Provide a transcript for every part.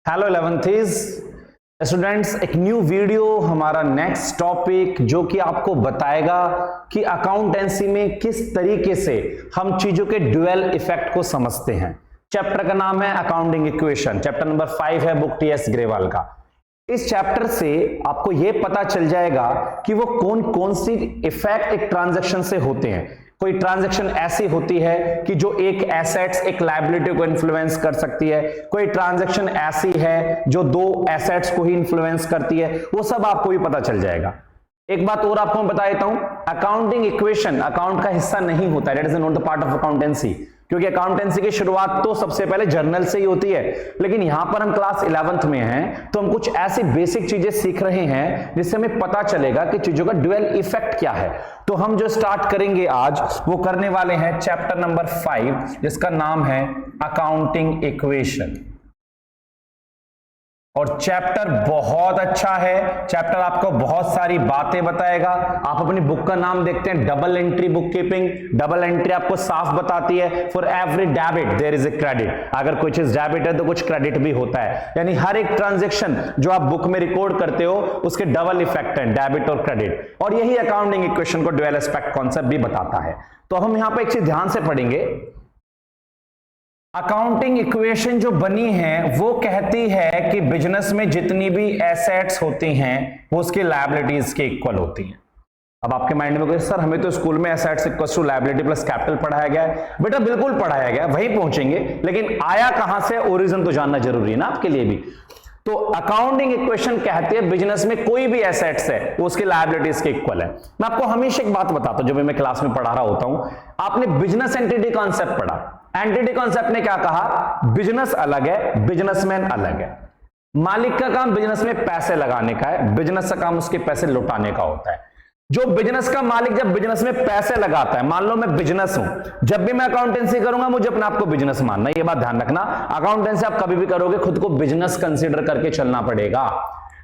Hello 11th students, एक new video हमारा next topic जो कि आपको बताएगा कि अकाउंटेंसी में किस तरीके से हम चीजों के ड्यूअल इफेक्ट को समझते हैं। चैप्टर का नाम है अकाउंटिंग इक्वेशन, चैप्टर नंबर 5 है बुक टी एस ग्रेवाल का। इस चैप्टर से आपको यह पता चल जाएगा कि वो कौन कौन सी इफेक्ट एक ट्रांजैक्शन से होते हैं। कोई ट्रांजैक्शन ऐसी होती है कि जो एक एसेट्स एक लायबिलिटी को इन्फ्लुएंस कर सकती है, कोई ट्रांजैक्शन ऐसी है जो दो एसेट्स को ही इन्फ्लुएंस करती है, वो सब आपको भी पता चल जाएगा। एक बात और आपको मैं बता देता हूं, अकाउंटिंग इक्वेशन अकाउंट का हिस्सा नहीं होता, that is not the part of accountancy, क्योंकि अकाउंटेंसी की शुरुआत तो सबसे पहले जर्नल से ही होती है। लेकिन यहां पर हम क्लास 11th में हैं तो हम कुछ ऐसी बेसिक चीजें सीख रहे हैं जिससे हमें पता चलेगा कि चीजों का ड्यूअल इफेक्ट क्या है। तो हम जो स्टार्ट करेंगे आज वो करने वाले हैं चैप्टर नंबर 5 जिसका नाम है अकाउंटिंग इक्वेशन। और चैप्टर बहुत अच्छा है, चैप्टर आपको बहुत सारी बातें बताएगा। आप अपनी बुक का नाम देखते हैं double entry book keeping. Double entry आपको साफ बताती है for every debit there is a credit. अगर कोई चीज डेबिट है तो कुछ क्रेडिट भी होता है, यानी हर एक ट्रांजैक्शन जो आप बुक में रिकॉर्ड करते हो उसके डबल इफेक्ट है, डेबिट और क्रेडिट। और यही अकाउंटिंग इक्वेशन को ड्यूअल एस्पेक्ट कॉन्सेप्ट भी बताता है। तो हम यहां पर एक चीज ध्यान से पढ़ेंगे, अकाउंटिंग इक्वेशन जो बनी है वो कहती है कि बिजनेस में जितनी भी एसेट्स होती हैं वो उसकी लायबिलिटीज के इक्वल होती हैं। अब आपके माइंड में कोई सर हमें तो स्कूल में assets equal to liability plus capital पढ़ाया गया है। बेटा बिल्कुल पढ़ाया गया, वहीं पहुंचेंगे, लेकिन आया कहां से, ओरिजिन तो जानना जरूरी है ना आपके लिए भी। तो अकाउंटिंग इक्वेशन कहती है बिजनेस में कोई भी एसेट्स है वो उसकी लायबिलिटीज के इक्वल है। मैं आपको हमेशा एक बात बताता हूं, जब मैं क्लास में पढ़ा रहा होता हूं, आपने बिजनेस एंटिटी कॉन्सेप्ट पढ़ा। एंटिटी कॉन्सेप्ट ने क्या कहा, बिजनेस अलग है, बिजनेसमैन अलग है। मालिक का काम बिजनेस में पैसे लगाने का है, बिजनेस का काम उसके पैसे लुटाने का होता है। जो बिजनेस का मालिक जब बिजनेस में पैसे लगाता है, मान लो मैं बिजनेस हूं, जब भी मैं अकाउंटेंसी करूंगा मुझे अपने आप को बिजनेस मानना, ये बात ध्यान रखना। अकाउंटेंसी आप कभी भी करोगे खुद को बिजनेस कंसीडर करके चलना पड़ेगा।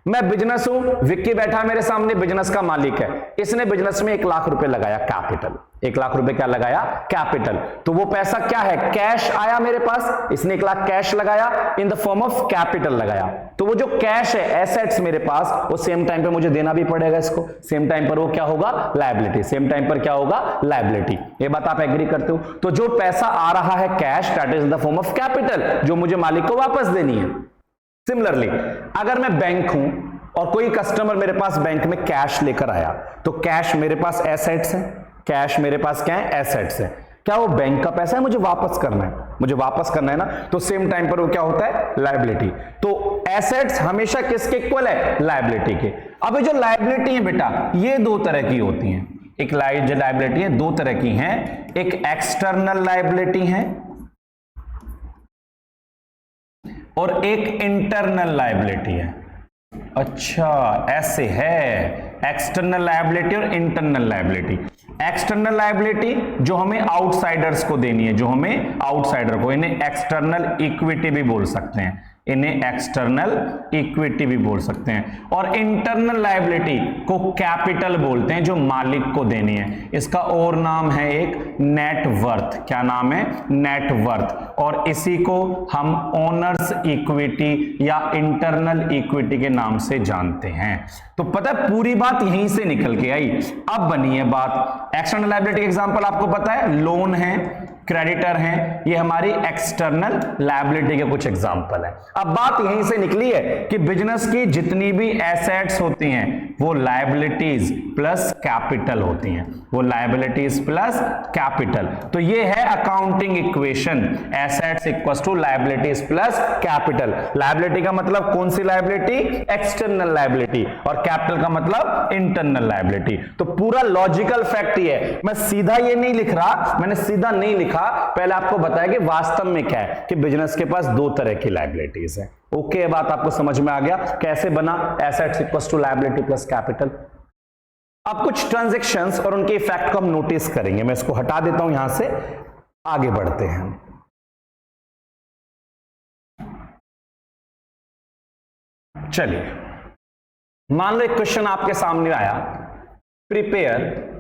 मैं बिजनेस हूं, विक्की बैठा मेरे सामने, बिजनेस का मालिक है, इसने बिजनेस में 1 लाख रुपए लगाया कैपिटल। 1 लाख रुपए क्या लगाया, कैपिटल। तो वो पैसा क्या है, कैश आया मेरे पास, इसने 1 लाख कैश लगाया, in the form of capital लगाया। तो वो जो कैश है, एसेट्स मेरे पास, वो सेम टाइम पे मुझे देना भी पड़ेगा इसको। सेम टाइम पर वो क्या होगा, लायबिलिटी। सेम टाइम पर क्या होगा, लायबिलिटी। ये बात आप एग्री करते हो। तो जो पैसा आ रहा है cash, that is in the form of capital, जो मुझे मालिक को वापस देनी है। सिमिलरली अगर मैं बैंक हूं और कोई कस्टमर मेरे पास बैंक में कैश लेकर आया, तो कैश मेरे पास एसेट्स है, कैश मेरे पास क्या है, एसेट्स है। क्या वो बैंक का पैसा है, मुझे वापस करना है, मुझे वापस करना है ना, तो सेम टाइम पर वो क्या होता है, लायबिलिटी। तो एसेट्स हमेशा किसके इक्वल है, लायबिलिटी के। अब जो लायबिलिटी है बेटा, ये दो तरह की होती हैं। एक लायबिलिटी है, दो तरह की हैं, एक एक्सटर्नल लायबिलिटी है और एक इंटरनल लायबिलिटी है। अच्छा ऐसे है, एक्सटर्नल लायबिलिटी और इंटरनल लायबिलिटी। एक्सटर्नल लायबिलिटी जो हमें आउटसाइडर्स को देनी है, जो हमें आउटसाइडर को, इन्हें एक्सटर्नल इक्विटी भी बोल सकते हैं, इन्हें एक्सटर्नल इक्विटी भी बोल सकते हैं। और इंटरनल लायबिलिटी को कैपिटल बोलते हैं, जो मालिक को देनी है। इसका और नाम है एक नेट वर्थ। क्या नाम है, नेट वर्थ। और इसी को हम ओनर्स इक्विटी या इंटरनल इक्विटी के नाम से जानते हैं। तो पता है पूरी बात यहीं से निकल के आई। अब बनी है बात, एक्सटर्नल लायबिलिटी एग्जांपल आपको पता है, लोन है, क्रेडिटर हैं, ये हमारी एक्सटर्नल लायबिलिटी के कुछ एग्जांपल है। अब बात यहीं से निकली है कि बिजनेस की जितनी भी एसेट्स होती हैं वो लायबिलिटीज प्लस कैपिटल होती हैं, वो लायबिलिटीज प्लस कैपिटल। तो ये है accounting equation, assets equals to liabilities plus capital. Liability का मतलब कौन सी लायबिलिटी, एक्सटर्नल लायबिलिटी, और कैपिटल का मतलब इंटरनल लायबिलिटी। तो पूरा लॉजिकल फैक्ट ये है, मैं सीधा ये नहीं लिख रहा, मैंने सीधा नहीं लिखा, पहले आपको बताया कि वास्तव में क्या है, कि बिजनेस के पास दो तरह की लायबिलिटीज है। ओके, बात आपको समझ में आ गया कैसे बना assets equals to liability plus capital. अब कुछ ट्रांजैक्शंस और उनके इफेक्ट को हम नोटिस करेंगे। मैं इसको हटा देता हूं, यहां से आगे बढ़ते हैं। चलिए मान लो एक क्वेश्चन आपके सामने आया, prepare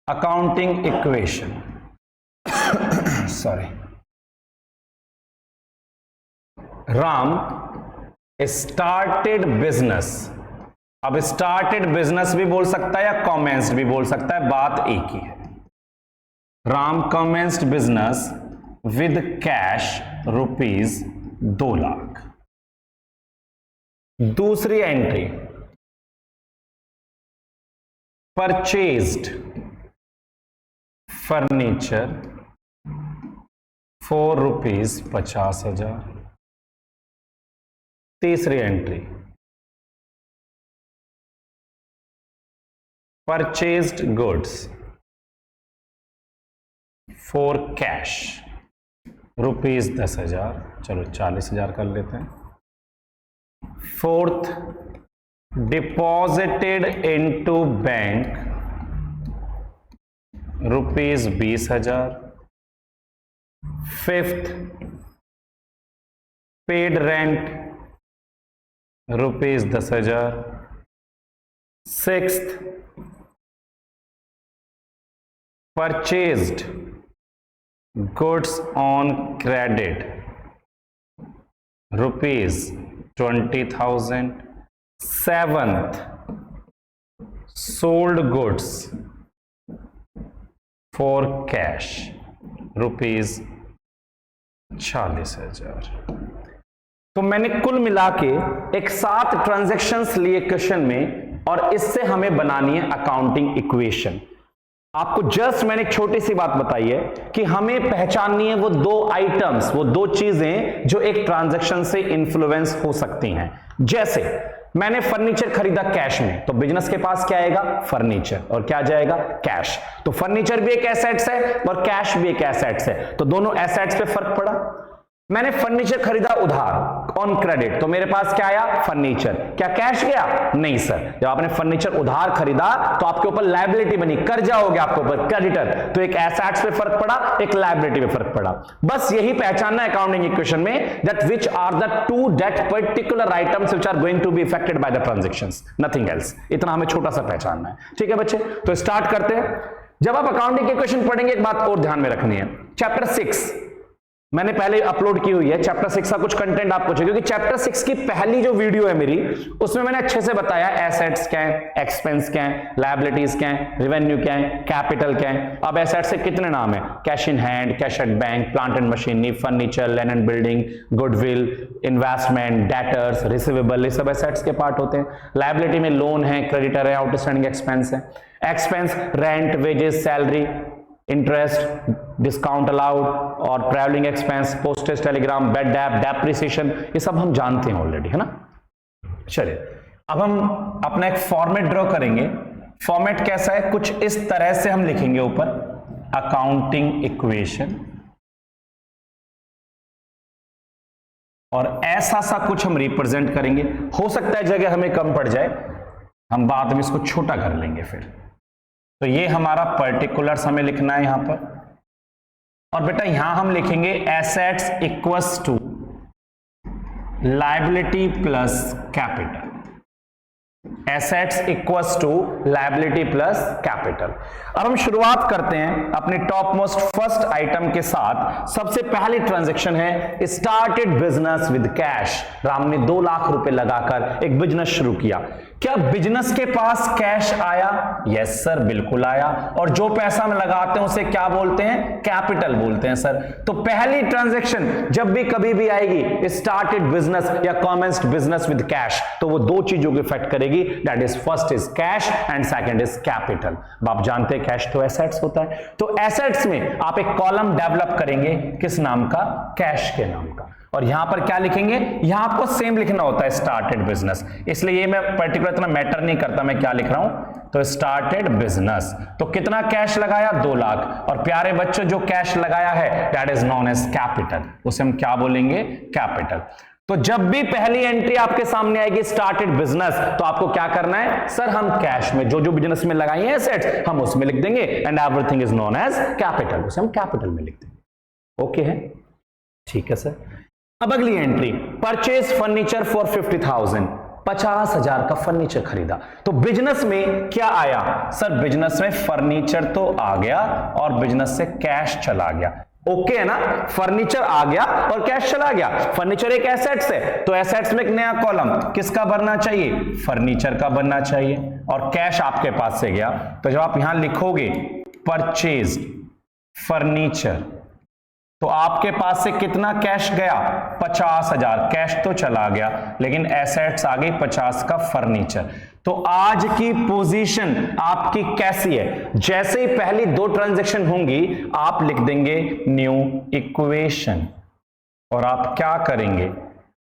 accounting equation sorry Ram started business. अब स्टार्टेड बिजनेस भी बोल सकता है या कॉमेंस्ड भी बोल सकता है, बात एक ही है। Ram commenced business with cash rupees 2 lakh. दूसरी entry, purchased furniture for rupees 50,000। तीसरी entry, purchased goods for cash rupees 10,000। चलो 40,000 कर लेते हैं। Fourth, deposited into bank rupees 20,000। Fifth, paid rent rupees 10,000। Sixth, purchased goods on credit rupees 20,000। Seventh, sold goods for cash rupees 40,000। तो मैंने कुल मिला के एक 7 ट्रांजैक्शंस लिए क्वेश्चन में, और इससे हमें बनानी है अकाउंटिंग इक्वेशन। आपको जस्ट मैंने एक छोटी सी बात बताई है कि हमें पहचाननी है वो 2 आइटम्स, वो 2 चीजें जो एक ट्रांजैक्शन से इन्फ्लुएंस हो सकती हैं। जैसे मैंने फर्नीचर खरीदा कैश में, तो बिजनेस के पास क्या आएगा? फर्नीचर, और क्या जाएगा? कैश। तो फर्नीचर भी एक एसेट्स है और कैश भी एक एसेट्स है, तो दोनों एसेट्स पे फर्क पड़ा। मैंने फर्नीचर खरीदा उधार ऑन क्रेडिट, तो मेरे पास क्या आया? फर्नीचर। क्या कैश गया? नहीं सर। जब आपने फर्नीचर उधार खरीदा तो आपके ऊपर लायबिलिटी बनी, कर्जा हो गया आपके ऊपर, क्रेडिटर। तो एक एसेट्स पे फर्क पड़ा, एक लायबिलिटी पे फर्क पड़ा। बस यही पहचानना है अकाउंटिंग इक्वेशन में, that which are the 2 that particular items which are going to be affected by the transactions, nothing else. इतना हमें छोटा सा पहचानना है। ठीक है बच्चे, तो स्टार्ट करते हैं। जब आप अकाउंटिंग इक्वेशन पढ़ेंगे एक बात और ध्यान में रखनी है, चैप्टर 6 मैंने पहले अपलोड की हुई है। चैप्टर 6 का कुछ कंटेंट आप पूछे, क्योंकि चैप्टर 6 की पहली जो वीडियो है मेरी, उसमें मैंने अच्छे से बताया एसेट्स क्या है, एक्सपेंस क्या है, लायबिलिटीज क्या है, रेवेन्यू क्या है, कैपिटल क्या है। अब एसेट्स के कितने नाम है? Cash in hand, cash at bank, plant and machinery, furniture, land and building, goodwill, investment, debtors, receivable, ये सब एसेट्स के पार्ट होते हैं। लायबिलिटी में लोन है, क्रेडिटर है, आउटस्टैंडिंग एक्सपेंस है। Expense rent, wages, salary, interest, discount allowed और travelling expense, postage, telegram, bad debt, depreciation, ये सब हम जानते हैं ऑलरेडी, है ना। चलिए अब हम अपना एक फॉर्मेट ड्रॉ करेंगे। फॉर्मेट कैसा है? कुछ इस तरह से हम लिखेंगे ऊपर अकाउंटिंग इक्वेशन, और ऐसा सा कुछ हम रिप्रेजेंट करेंगे। हो सकता है जगह हमें कम पड़ जाए, हम बाद में इसको छोटा कर लेंगे फिर। तो ये हमारा पर्टिकुलर्स हमें लिखना है यहां पर, और बेटा यहां हम लिखेंगे assets equals to liability plus capital. Assets equals to liability plus capital. अब हम शुरुआत करते हैं अपने टॉप मोस्ट फर्स्ट आइटम के साथ। सबसे पहली ट्रांजैक्शन है started business with cash. Ram ने 2 लाख रुपए लगाकर एक बिजनेस शुरू किया। क्या बिजनेस के पास कैश आया? यस सर, बिल्कुल आया। और जो पैसा हम लगाते हैं उसे क्या बोलते हैं? कैपिटल बोलते हैं सर। तो पहली ट्रांजैक्शन जब भी कभी भी आएगी स्टार्टेड बिजनेस या कॉमेंस्ड बिजनेस विद कैश, तो वो 2 चीजों को इफेक्ट करेगी, that is first is cash and second is capital. आप जानते हैं कैश तो एसेट्स होता है, तो एसेट्स में आप एक कॉलम डेवलप करेंगे, किस नाम का? कैश के नाम का। और यहां पर क्या लिखेंगे? यहां आपको सेम लिखना होता है स्टार्टेड बिजनेस, इसलिए ये मैं पर्टिकुलर इतना मैटर नहीं करता मैं क्या लिख रहा हूं। तो स्टार्टेड बिजनेस, तो कितना कैश लगाया? 2 लाख। और प्यारे बच्चों जो कैश लगाया है that is known as capital, उसे हम क्या बोलेंगे? कैपिटल। तो जब भी पहली एंट्री आपके सामने आएगी स्टार्टेड बिजनेस, तो आपको क्या करना है? सर हम कैश में जो जो बिजनेस में लगाए हैं एसेट्स हम उसमें लिख देंगे, and everything is known as capital, उसे हम कैपिटल में लिख देंगे। ओके है, ठीक है सर। अब अगली एंट्री, परचेज फर्नीचर फॉर 50,000, 50,000 का फर्नीचर खरीदा। तो बिजनेस में क्या आया? सर बिजनेस में फर्नीचर तो आ गया और बिजनेस से कैश चला गया। ओके है ना, फर्नीचर आ गया और कैश चला गया। फर्नीचर एक एसेट्स है, तो एसेट्स में एक नया कॉलम किसका बनना चाहिए, फर्नीचर का बनना चाहिए, और कैश आपके पास से गया, तो जब आप यहां लिखोगे परचेज्ड फर्नीचर, तो आपके पास से कितना कैश गया, 50,000, कैश तो चला गया लेकिन एसेट्स आ गई 50 का फर्नीचर। तो आज की पोजीशन आपकी कैसी है, जैसे ही पहली दो ट्रांजैक्शन होंगी आप लिख देंगे न्यू इक्वेशन, और आप क्या करेंगे,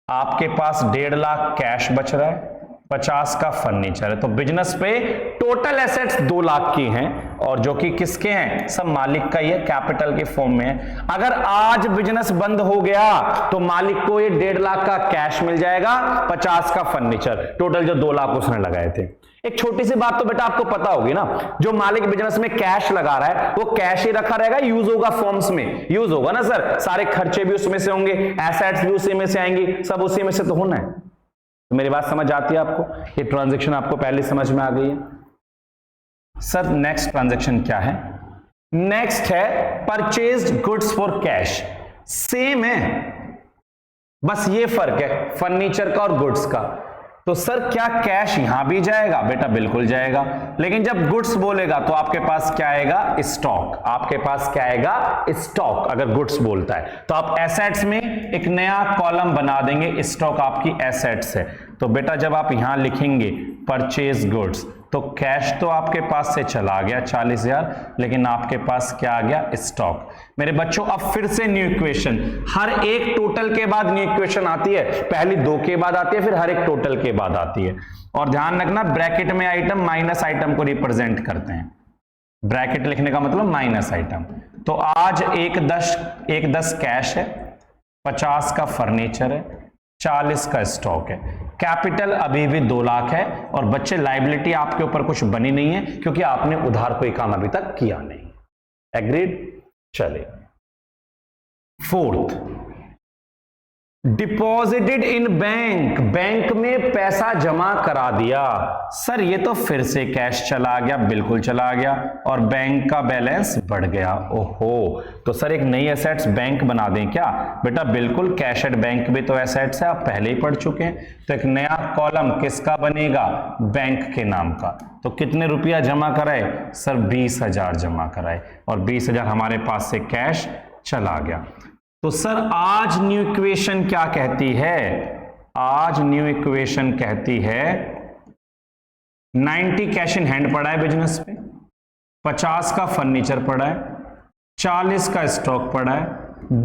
आपके पास 1.5 लाख कैश बच रहा है, 50 का फर्नीचर है, तो बिजनेस पे टोटल एसेट्स 2 लाख की हैं, और जो कि किसके हैं, सब मालिक का ही है, कैपिटल के फॉर्म में है। अगर आज बिजनेस बंद हो गया तो मालिक को ये 1.5 लाख का कैश मिल जाएगा, 50 का फर्नीचर, टोटल जो 2 लाख उसने लगाए थे। एक छोटी सी बात तो बेटा आपको पता होगी ना, जो मालिक बिजनेस में कैश लगा रहा है वो कैश ही रखा रहेगा, यूज होगा फॉर्म्स में, यूज होगा ना सर, सारे खर्चे भी उसमें से होंगे, एसेट्स भी उसी में से आएंगी, सब उसी में से तो होना है। तो मेरी बात समझ आती है आपको, ये ट्रांजैक्शन आपको पहले समझ में आ गई है। सर नेक्स्ट ट्रांजैक्शन क्या है, नेक्स्ट है purchased goods for cash, same है, बस ये फर्क है फर्नीचर का और गुड्स का। तो सर क्या कैश यहां भी जाएगा, बेटा बिल्कुल जाएगा, लेकिन जब गुड्स बोलेगा तो आपके पास क्या आएगा, स्टॉक, आपके पास क्या आएगा, स्टॉक, अगर गुड्स बोलता है तो आप एसेट्स में एक नया कॉलम बना देंगे, स्टॉक आपकी एसेट्स है। तो बेटा जब आप यहां लिखेंगे परचेज गुड्स, तो कैश तो आपके पास से चला गया 40,000, लेकिन आपके पास क्या आ गया, स्टॉक। मेरे बच्चों अब फिर से न्यू इक्वेशन, हर एक टोटल के बाद न्यू इक्वेशन आती है, पहली 2 के बाद आती है, फिर हर एक टोटल के बाद आती है। और ध्यान रखना ब्रैकेट में आइटम माइनस आइटम को रिप्रेजेंट करते हैं, ब्रैकेट लिखने का मतलब माइनस आइटम। तो आज 1.10 कैश है, 50 का फर्नीचर है, 40 का स्टॉक है, कैपिटल अभी भी 2 लाख है, और बच्चे लायबिलिटी आपके ऊपर कुछ बनी नहीं है क्योंकि आपने उधार कोई काम अभी तक किया नहीं। एग्रीड, चलिए fourth, deposited in bank, bank में पैसा जमा करा दिया। सर ये तो फिर से कैश चला गया, बिल्कुल चला गया, और बैंक का बैलेंस बढ़ गया। ओहो, तो सर एक नई एसेट्स बैंक बना दें क्या, बेटा बिल्कुल, कैश एट बैंक भी तो एसेट्स है, आप पहले ही पढ़ चुके हैं। तो एक नया कॉलम किसका बनेगा, बैंक के नाम का। तो कितने रुपया जमा कराए, सर 20,000 जमा कराए, और 20,000 हमारे पास से कैश चला गया। तो सर आज न्यू इक्वेशन क्या कहती है, आज न्यू इक्वेशन कहती है 90 कैश इन हैंड पड़ा है बिजनेस पे, 50 का फर्नीचर पड़ा है, 40 का स्टॉक पड़ा है,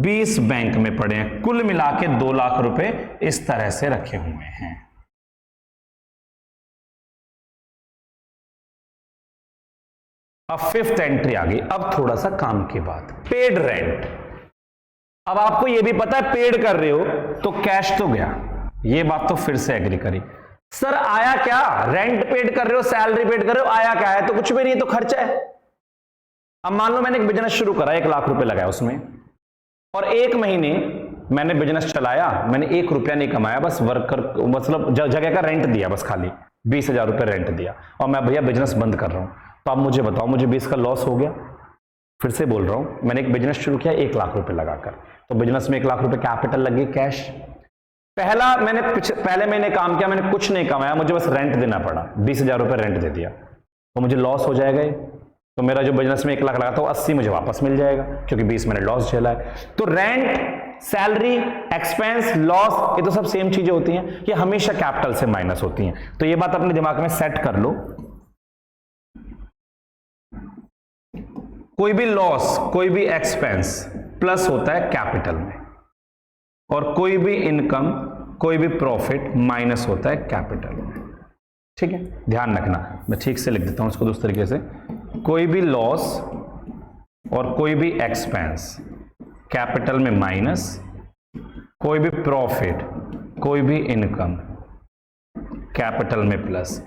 20 बैंक में पड़े हैं, कुल मिला के 2 लाख रुपए इस तरह से रखे हुए हैं। अब फिफ्थ एंट्री आ गई, अब थोड़ा सा काम की बात, पेड रेंट। अब आपको यह भी पता है पेड कर रहे हो तो कैश तो गया, ये बात तो फिर से एग्री करी। सर आया क्या, रेंट पेड कर रहे हो, सैलरी पेड कर रहे हो, आया क्या है, तो कुछ भी नहीं, तो खर्चा है। अब मान लो मैंने एक बिजनेस शुरू करा, 1 लाख रुपए लगाया उसमें, और 1 महीने मैंने बिजनेस चलाया, मैंने 1 रुपया नहीं कमाया, बस वर्कर मतलब जगह का रेंट दिया, बस खाली 20,000 रुपए रेंट दिया, और मैं भैया बिजनेस बंद कर रहा हूं। तो आप मुझे बताओ, मुझे 20 का लॉस हो गया। फिर से बोल रहा हूं, मैंने एक बिजनेस शुरू किया 1 लाख रुपए लगाकर, तो बिजनेस में 1 लाख रुपए कैपिटल लगी, कैश। पहले महीने काम किया, मैंने कुछ नहीं कमाया, मुझे बस रेंट देना पड़ा, 20,000 रुपए रेंट दे दिया, तो मुझे लॉस हो जाएगा। तो मेरा जो बिजनेस में 1 लाख लगा था वो 80 मुझे वापस मिल जाएगा, क्योंकि 20 मैंने लॉस झेला है। तो रेंट, सैलरी, एक्सपेंस, लॉस, ये तो सब सेम चीजें होती हैं, ये हमेशा कैपिटल से माइनस होती हैं। तो ये बात अपने दिमाग में सेट कर लो, कोई भी लॉस, कोई भी एक्सपेंस प्लस होता है कैपिटल में, और कोई भी इनकम, कोई भी प्रॉफिट माइनस होता है कैपिटल में। ठीक है, ध्यान रखना, मैं ठीक से लिख देता हूं इसको दूसरे तरीके से, कोई भी लॉस और कोई भी एक्सपेंस कैपिटल में माइनस, कोई भी प्रॉफिट, कोई भी इनकम कैपिटल में प्लस।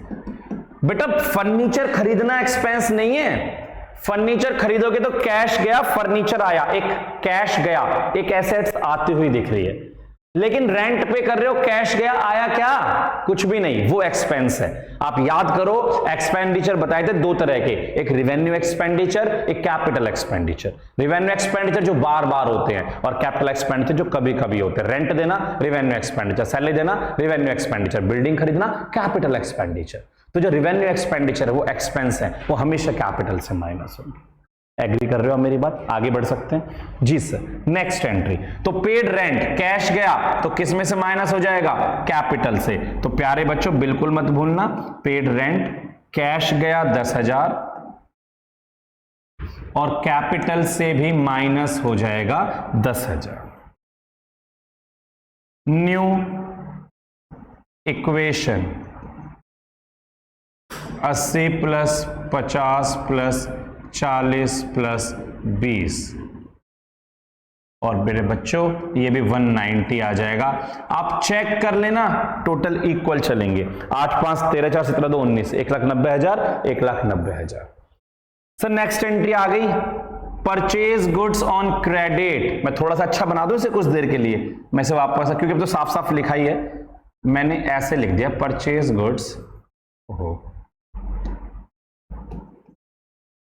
बेटा फर्नीचर खरीदना एक्सपेंस नहीं है, फर्नीचर खरीदोगे तो कैश गया, फर्नीचर आया, एक कैश गया, एक एसेट्स आती हुई दिख रही है। लेकिन रेंट पे कर रहे हो, कैश गया, आया क्या? कुछ भी नहीं, वो एक्सपेंस है। आप याद करो, एक्सपेंडिचर बताए थे दो तरह के, एक रिवेन्यू एक्सपेंडिचर, एक कैपिटल एक्सपेंडिचर। रिवेन्यू एक्सपेंडिचर जो बार बार होते हैं, और कैपिटल एक्सपेंडिचर जो कभी कभी होते हैं। रेंट देना रिवेन्यू एक्सपेंडिचर, सैलरी देना रिवेन्यू एक्सपेंडिचर, बिल्डिंग खरीदना कैपिटल एक्सपेंडिचर। तो जो रिवेन्यू एक्सपेंडिचर है वो एक्सपेंस है, वो हमेशा कैपिटल से माइनस होंगे। एग्री कर रहे हो मेरी बात? आगे बढ़ सकते हैं जी सर। नेक्स्ट एंट्री, तो पेड रेंट, कैश गया तो किस में से माइनस हो जाएगा? कैपिटल से। तो प्यारे बच्चों बिल्कुल मत भूलना, पेड रेंट, कैश गया 10,000 और कैपिटल से भी माइनस हो जाएगा 10,000। New equation 80 plus 50 plus 40 plus 20, और मेरे बच्चों ये भी 190 आ जाएगा। आप चेक कर लेना, टोटल इक्वल चलेंगे। 8 5 13 4 17 2 19, 1,90,000 1,90,000। सर नेक्स्ट एंट्री आ गई, परचेज गुड्स ऑन क्रेडिट। मैं थोड़ा सा अच्छा बना दूं इसे कुछ देर के लिए, मैं इसे वापस, क्योंकि अब तो साफ साफ लिखा ही है, मैंने ऐसे लिख दिया purchase goods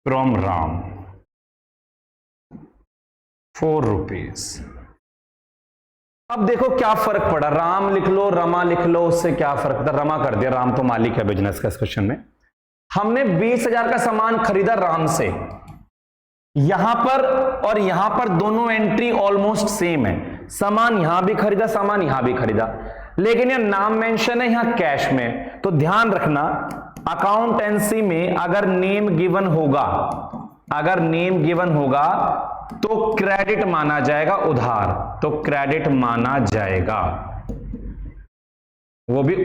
from Ram 4 rupees. अब देखो क्या फर्क पड़ा, राम लिख लो रमा लिख लो, उससे क्या फर्क पड़ा? रमा कर दिया, राम तो मालिक है बिजनेस का। इस क्वेश्चन में हमने 20,000 का सामान खरीदा राम से, यहां पर और यहां पर दोनों एंट्री ऑलमोस्ट सेम है। सामान यहां भी खरीदा, सामान यहां भी खरीदा, लेकिन यह नाम मेंशन है यहां कैश में। तो ध्यान रखना, अकाउंटेंसी में अगर नेम गिवन होगा तो क्रेडिट माना जाएगा उधार, तो क्रेडिट माना जाएगा, वो भी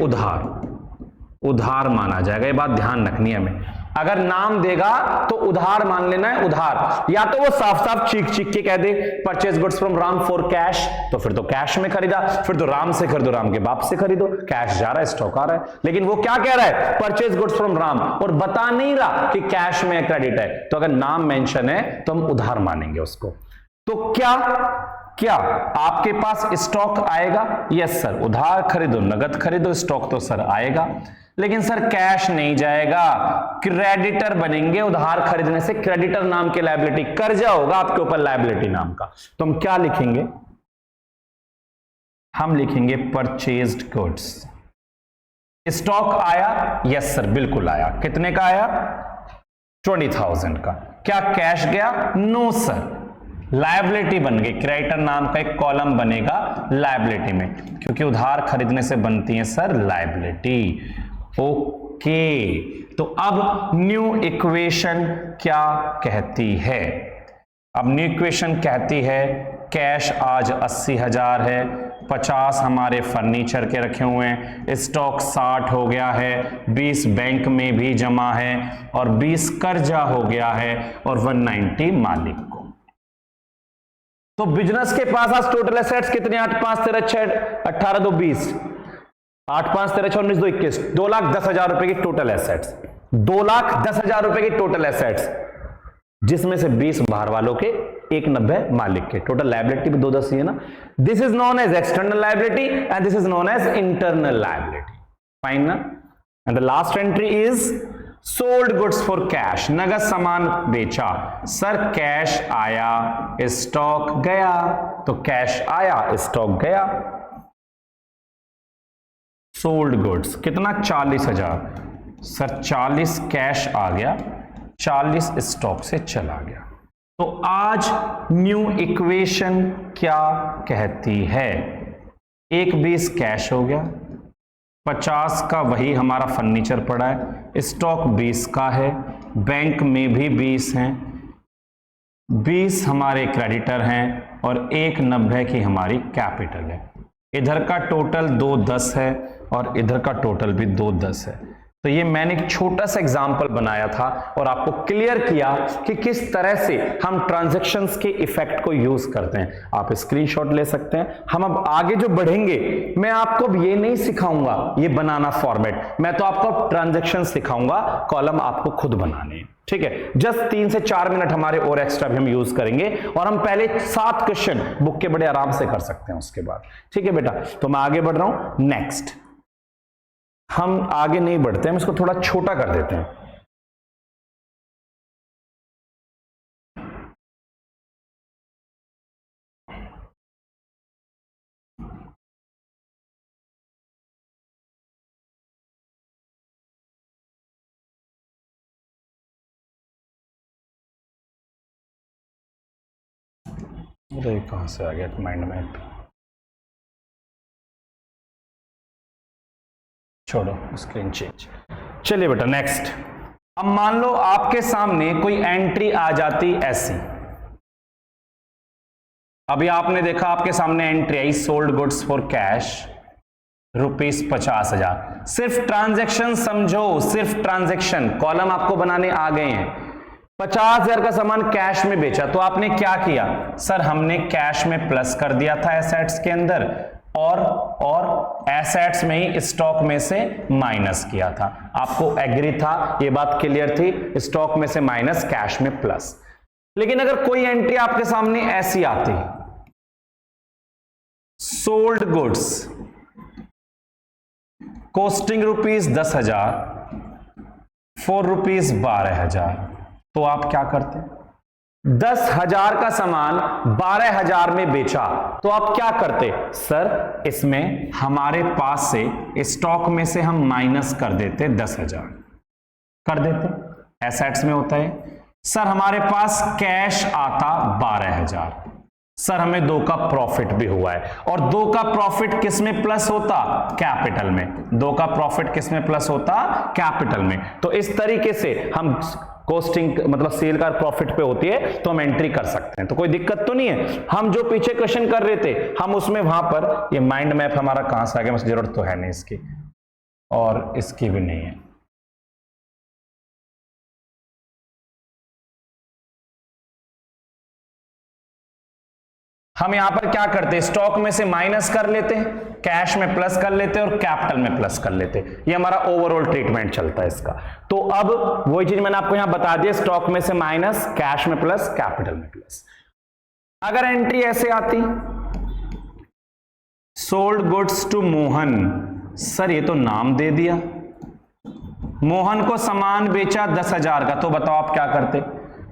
उधार माना जाएगा। ये बात ध्यान रखनी है हमें। अगर नाम देगा तो उधार मान लेना है, उधार। या तो वो साफ साफ चीख के कह दे purchase goods from Ram for cash, तो फिर तो कैश में खरीदा, फिर तो राम से खरीदो, राम के बाप से खरीदो, कैश जा रहा है, स्टॉक आ रहा है। लेकिन वो क्या कह रहा है? परचेज गुड्स फ्रॉम राम, और बता नहीं रहा कि कैश में क्रेडिट है। तो अगर नाम मेंशन है तो हम उधार मानेंगे उसको। तो क्या आपके पास स्टॉक आएगा? यस सर, उधार खरीदो नगद खरीदो, स्टॉक तो सर आएगा, लेकिन सर कैश नहीं जाएगा, क्रेडिटर बनेंगे उधार खरीदने से। क्रेडिटर नाम की लायबिलिटी, कर्जा होगा आपके ऊपर लायबिलिटी नाम का। तो हम क्या लिखेंगे? हम लिखेंगे परचेज्ड गुड्स। स्टॉक आया? यस सर बिल्कुल आया। कितने का आया? 20,000 का। क्या कैश गया? नो सर, लायबिलिटी बन गई। क्रेडिटर नाम का एक कॉलम बनेगा लायबिलिटी में, क्योंकि उधार खरीदने से बनती है सर लायबिलिटी। ओके, तो अब न्यू इक्वेशन क्या कहती है? अब न्यू इक्वेशन कहती है कैश आज 80,000 है, 50 हमारे फर्नीचर के रखे हुए हैं, स्टॉक 60 हो गया है, 20 बैंक में भी जमा है, और 20 कर्जा हो गया है, और 190 मालिक को। तो बिजनेस के पास आज टोटल एसेट्स कितने? 8 5 13 6 18 2 20, 8 5 13 6 19 2 21, 2,10,000 रुपए की टोटल एसेट्स, 2,10,000 रुपए की टोटल एसेट्स, जिसमें से 20 बाहर वालों के, 190 मालिक के। टोटल लायबिलिटी भी 210 ही है ना। This is known as external liability and this is known as internal liability. Fine ना? And the last entry is sold goods for cash, नगद सामान बेचा। सर कैश आया, स्टॉक गया, तो कैश आया, स्टॉक गया। सोल्ड गुड्स कितना? 40,000। सर 40 कैश आ गया, 40 स्टॉक से चला गया। तो आज न्यू इक्वेशन क्या कहती है? 1,20 कैश हो गया, 50 का वही हमारा फर्नीचर पड़ा है, स्टॉक 20 का है, बैंक में भी 20 हैं, 20 हमारे क्रेडिटर हैं, और 190 की हमारी कैपिटल है। इधर का टोटल 210 है और इधर का टोटल भी 210 है। तो ये मैंने एक छोटा सा एग्जांपल बनाया था और आपको क्लियर किया कि किस तरह से हम ट्रांजैक्शंस के इफेक्ट को यूज करते हैं। आप स्क्रीनशॉट ले सकते हैं। हम अब आगे जो बढ़ेंगे, मैं आपको अब ये नहीं सिखाऊंगा ये बनाना फॉर्मेट, मैं तो आपको ट्रांजैक्शन सिखाऊंगा, कॉलम आपको खुद बनाने हैं। ठीक है, जस्ट 3 से 4 मिनट हमारे और एक्स्ट्रा भी हम यूज करेंगे और हम पहले 7 क्वेश्चन बुक के बड़े आराम से कर सकते हैं उसके बाद। ठीक है बेटा, तो मैं आगे बढ़ रहा हूं। नेक्स्ट, हम आगे नहीं बढ़ते, हम इसको थोड़ा छोटा कर देते हैं। अरे कहां से आ गया माइंड मैप, छोड़ो स्क्रीन चेंज। चलिए बेटा नेक्स्ट। अब मान लो आपके सामने कोई एंट्री आ जाती ऐसी, अभी आपने देखा आपके सामने entry I, sold goods for cash ₹50,000। सिर्फ ट्रांजैक्शन समझो, सिर्फ ट्रांजैक्शन, कॉलम आपको बनाने आ गए हैं। 50,000 का सामान कैश में बेचा, तो आपने क्या किया सर, हमने कैश में प्लस कर दिया था एसेट्स के अंदर और एसेट्स में ही स्टॉक में से माइनस किया था। आपको एग्री था, ये बात क्लियर थी, स्टॉक में से माइनस कैश में प्लस। लेकिन अगर कोई एंट्री आपके सामने ऐसी आती, सोल्ड गुड्स कॉस्टिंग ₹10,000 फॉर ₹12,000, तो आप क्या करते? 10,000 का सामान 12,000 में बेचा, तो आप क्या करते? सर इसमें हमारे पास से स्टॉक में से हम माइनस कर देते 10,000 कर देते, एसेट्स में होता है। सर हमारे पास कैश आता 12,000, सर हमें 2 का प्रॉफिट भी हुआ है, और 2 का प्रॉफिट किस में प्लस होता? कैपिटल में। 2 का प्रॉफिट किस में प्लस होता? कैपिटल में। तो इस तरीके से हम कॉस्टिंग मतलब सेल का प्रॉफिट पे होती है तो हम एंट्री कर सकते हैं, तो कोई दिक्कत तो नहीं है। हम जो पीछे क्वेश्चन कर रहे थे हम उसमें वहां पर, ये माइंड मैप हमारा कहां से आ गया, मुझे जरूरत तो है नहीं इसकी और इसकी भी नहीं है। हम यहां पर क्या करते, स्टॉक में से माइनस कर लेते, कैश में प्लस कर लेते और कैपिटल में प्लस कर लेते। ये हमारा ओवरऑल ट्रीटमेंट चलता है इसका। तो अब वही चीज मैंने आपको यहां बता दी, स्टॉक में से माइनस, कैश में प्लस, कैपिटल में प्लस। अगर एंट्री ऐसे आती, sold goods to Mohan, sir ये तो नाम दे दिया, मोहन को सामान बेचा 10,000 का, तो बताओ आप क्या करते?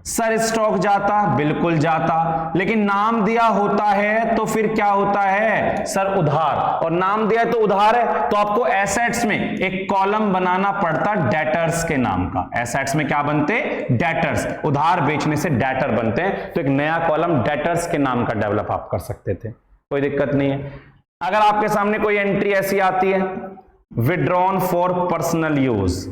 सर स्टॉक जाता, बिल्कुल जाता, लेकिन नाम दिया होता है तो फिर क्या होता है सर? उधार, और नाम दिया है तो उधार है, तो आपको एसेट्स में एक कॉलम बनाना पड़ता डेटर्स के नाम का। एसेट्स में क्या बनते? डेटर्स, उधार बेचने से डेटर बनते हैं, तो एक नया कॉलम डेटर्स के नाम का डेवलप आप कर सकते थे, कोई दिक्कत नहीं है। अगर आपके सामने कोई एंट्री ऐसी आती है, विड्रॉन फॉर पर्सनल यूज,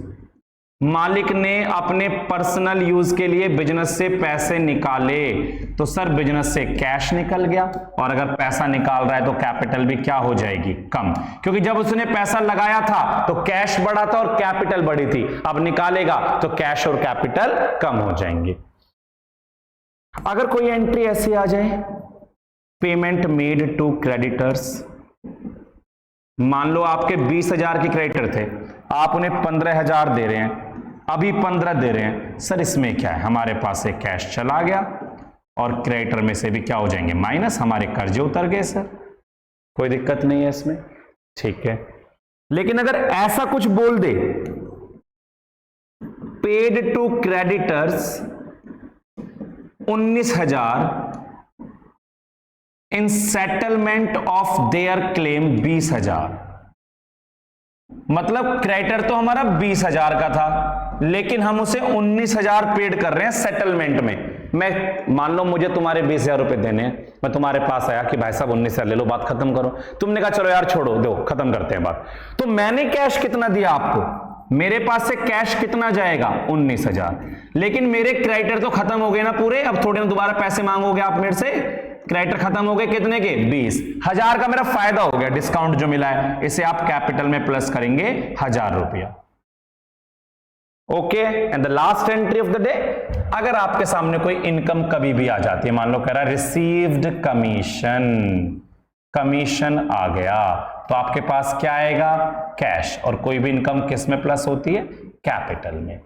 मालिक ने अपने पर्सनल यूज के लिए बिजनेस से पैसे निकाले, तो सर बिजनेस से कैश निकल गया, और अगर पैसा निकाल रहा है तो कैपिटल भी क्या हो जाएगी? कम, क्योंकि जब उसने पैसा लगाया था तो कैश बढ़ा था और कैपिटल बढ़ी थी, अब निकालेगा तो कैश और कैपिटल कम हो जाएंगे। अगर कोई एंट्री ऐसी आ जाए, पेमेंट मेड टू क्रेडिटर्स, मान लो आपके 20,000 के क्रेडिटर थे, आप उन्हें 15,000 दे रहे हैं, अभी 15 दे रहे हैं, सर इसमें क्या है, हमारे पास से कैश चला गया और क्रेडिटर में से भी क्या हो जाएंगे? माइनस, हमारे कर्जे उतर गए सर, कोई दिक्कत नहीं है इसमें, ठीक है। लेकिन अगर ऐसा कुछ बोल दे, paid to creditors 19,000 in settlement of their claim 20,000, मतलब क्रेडिटर तो हमारा 20,000 का था, लेकिन हम उसे 19,000 पेड कर रहे हैं सेटलमेंट में। मैं मान लो मुझे तुम्हारे 20,000 रुपए देने हैं, मैं तुम्हारे पास आया कि भाई साहब 19,000 ले लो, बात खत्म करो, तुमने कहा चलो यार छोड़ो, दो खत्म करते हैं बात, तो मैंने कैश कितना दिया आपको? मेरे पास से कैश कितना जाएगा? 19,000, लेकिन मेरे क्रेडिटर तो खत्म हो गए ना पूरे, अब थोड़े दोबारा पैसे मांगोगे आप मेरे से, क्रेडिटर खत्म हो गए कितने के? 20,000 का मेरा फायदा हो गया, डिस्काउंट जो मिला है, इसे आप कैपिटल में प्लस करेंगे 1,000 रुपया। Okay, and the last entry of the day, अगर आपके सामने कोई इनकम कभी भी आ जाती है, मान लो कह रहा है रिसीव्ड कमीशन, कमीशन आ गया, तो आपके पास क्या आएगा? कैश। और कोई भी इनकम किस में प्लस होती है? कैपिटल में।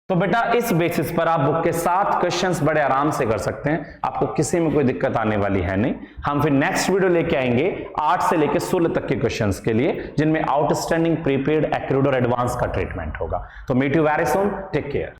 तो बेटा इस बेसिस पर आप बुक के 7 क्वेश्चंस बड़े आराम से कर सकते हैं, आपको किसी में कोई दिक्कत आने वाली है नहीं। हम फिर नेक्स्ट वीडियो लेके आएंगे 8 से लेके 16 तक के क्वेश्चंस के लिए, जिनमें आउटस्टैंडिंग, प्रीपेड, एक्रूड और एडवांस का ट्रीटमेंट होगा। तो meet you very soon, take care.